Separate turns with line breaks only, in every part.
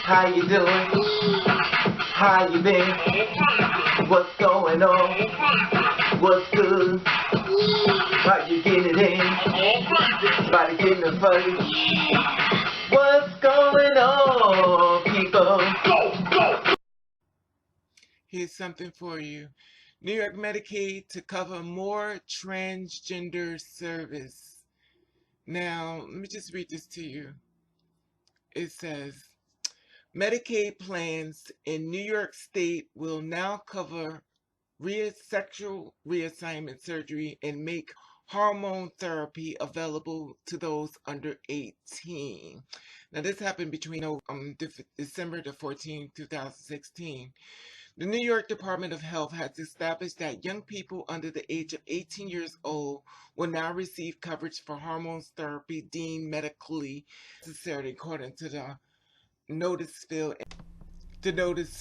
How you doing? How you been? What's going on? What's good? How you getting it in? Body getting it funny? What's going on, people?
Here's something for you. New York Medicaid to cover more transgender service. Now, let me just read this to you. It says, Medicaid plans in New York State will now cover sexual reassignment surgery and make hormone therapy available to those under 18. Now, this happened between December the 14th, 2016. The New York Department of Health has established that young people under the age of 18 years old will now receive coverage for hormone therapy deemed medically necessary, according to the notice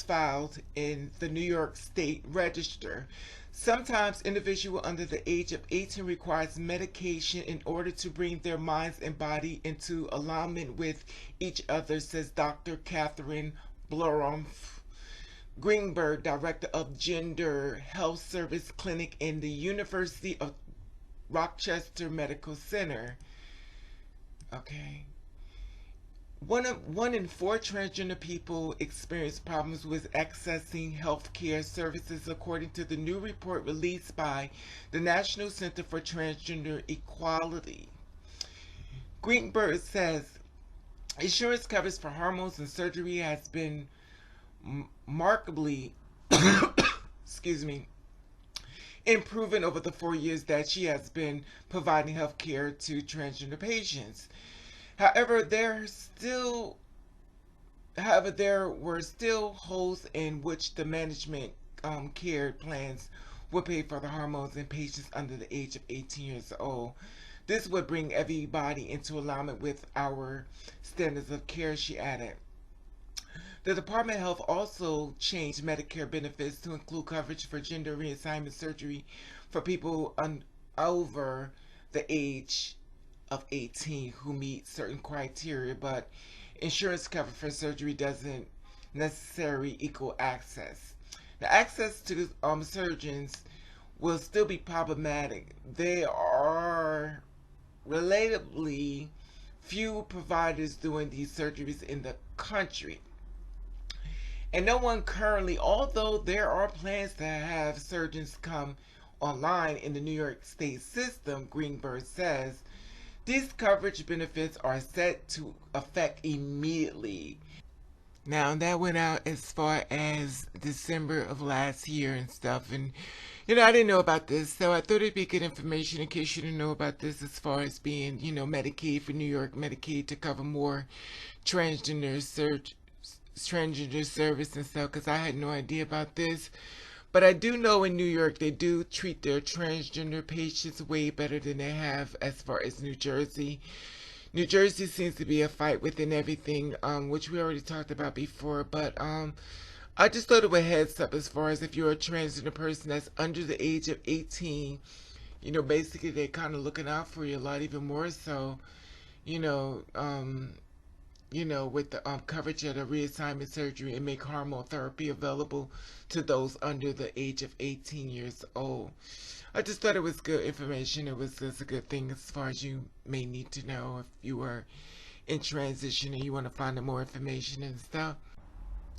filed in the New York State Register. Sometimes individuals under the age of 18 requires medication in order to bring their minds and body into alignment with each other, says Dr. Katherine Blumoff Greenberg, director of Gender Health Service Clinic in the University of Rochester Medical Center. Okay. One in four transgender people experience problems with accessing health care services, according to the new report released by the National Center for Transgender Equality. Greenberg says insurance coverage for hormones and surgery has been markedly improving over the 4 years that she has been providing health care to transgender patients. However, there were still holes in which the management care plans would pay for the hormones in patients under the age of 18 years old. This would bring everybody into alignment with our standards of care, she added. The Department of Health also changed Medicare benefits to include coverage for gender reassignment surgery for people over the age of 18 who meet certain criteria, but insurance cover for surgery doesn't necessarily equal access. The access to surgeons will still be problematic. There are relatively few providers doing these surgeries in the country. And no one currently, although there are plans to have surgeons come online in the New York State system, Greenberg says, these coverage benefits are set to affect immediately. Now, that went out as far as December of last year and stuff. And, I didn't know about this. So I thought it'd be good information in case you didn't know about this as far as being, Medicaid for New York Medicaid to cover more transgender service and stuff, because I had no idea about this. But I do know in New York they do treat their transgender patients way better than they have as far as New Jersey. New Jersey seems to be a fight within everything, which we already talked about before. But I just thought it was a heads up as far as if you're a transgender person that's under the age of 18, basically they're kind of looking out for you a lot, even more so, with the coverage of the reassignment surgery and make hormone therapy available to those under the age of 18 years old. I just thought it was good information. It was just a good thing as far as you may need to know if you are in transition and you want to find out more information and stuff.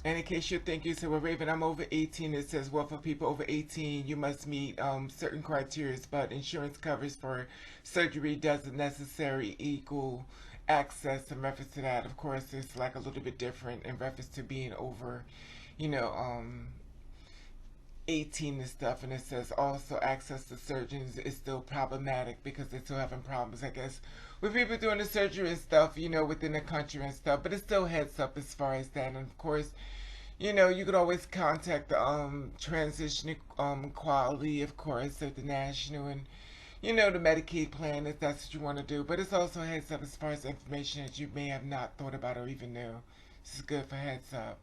And in case you're thinking, so, well, Raven, I'm over 18. It says, well, for people over 18, you must meet certain criteria, but insurance coverage for surgery doesn't necessarily equal access. In reference to that, of course, it's like a little bit different in reference to being over 18 and stuff. And it says also access to surgeons is still problematic because they're still having problems, I guess, with people doing the surgery and stuff, within the country and stuff. But it still heads up as far as that. And of course, you could always contact the Transition Equality, of course, at the national, and the Medicaid plan if that's what you want to do. But it's also a heads up as far as information that you may have not thought about or even knew. This is good for heads up.